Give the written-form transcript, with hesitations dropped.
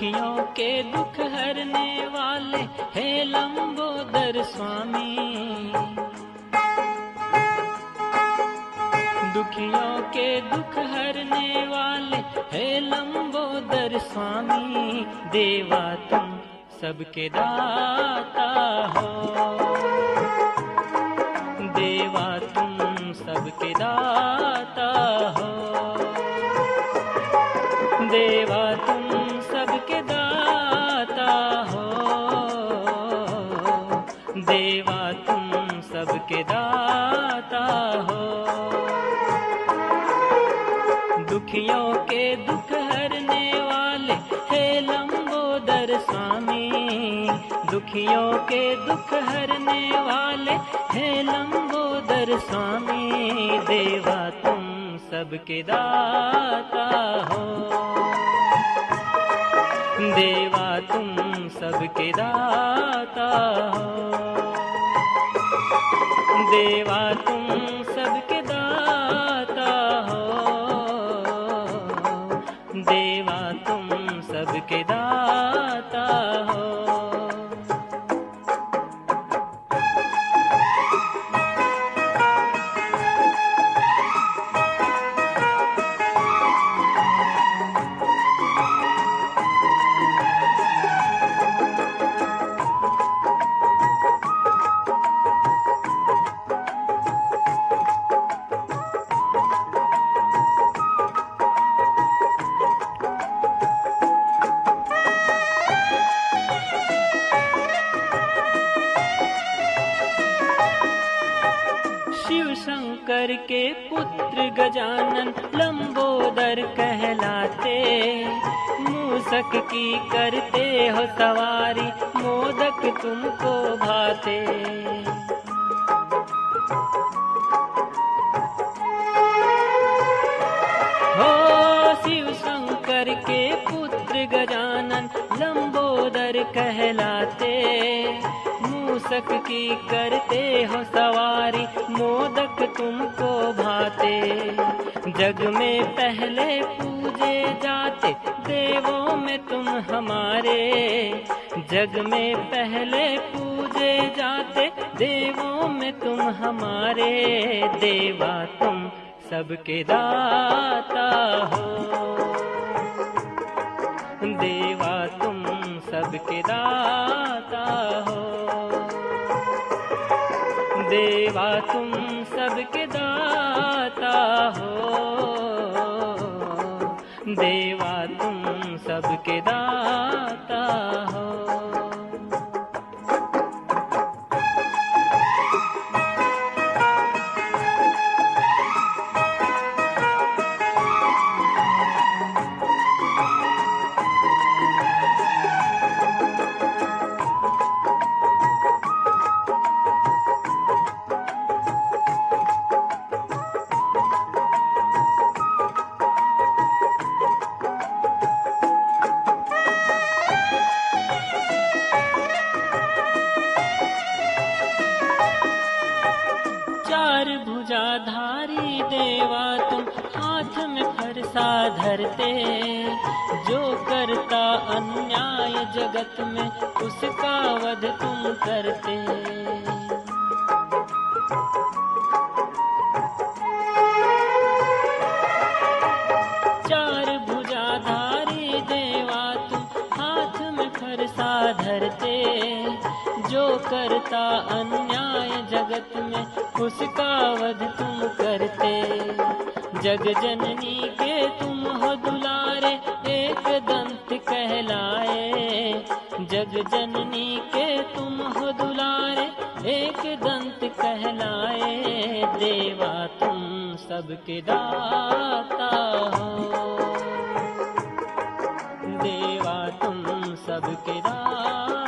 दुखियों के दुख हरने वाले हे लंबोदर स्वामी। दुखियों के दुख हरने वाले हे लंबोदर स्वामी। देवा तुम सबके दाता हो, देवा तुम सबके दाता हो, देवा तुम सबके दाता हो, देवा तुम सबके दाता हो। दुखियों के दुख हरने वाले हे लंबोदर स्वामी। दुखियों के दुख हरने वाले हे लंबोदर स्वामी। देवा तुम सबके दाता हो, देवा तुम सबके दाता हो, देवा तुम सबके दाता हो, देवा तुम सबके दाता हो। शिव शंकर के पुत्र गजानन लंबोदर कहलाते। मूसक की करते हो सवारी, मोदक तुमको भाते। हो शिव शंकर के पुत्र गजानन लंबोदर कहलाते। मूसक की करते हो सवारी, मोदक तुमको भाते। जग में पहले पूजे जाते, देवों में तुम हमारे। जग में पहले पूजे जाते, देवों में तुम हमारे। देवा तुम सबके दाता हो, देवा तुम सबके दाता हो, देवा तुम सबके दाता हो, देवा तुम सबके दाता हो। चार भुजाधारी देवा तुम हाथ में फरसा धरते। जो करता अन्याय जगत में, उसका वध तुम करते। चार भुजाधारी देवा तुम हाथ में फरसा धरते। जो करता अन्याय जगत में, उसका वध तुम करते। जग जननी के तुम हो दुलारे, एक दंत कहलाए। जग जननी के तुम हो दुलारे, एक दंत कहलाए। देवा तुम सबके दाता हो, देवा तुम सबके दाता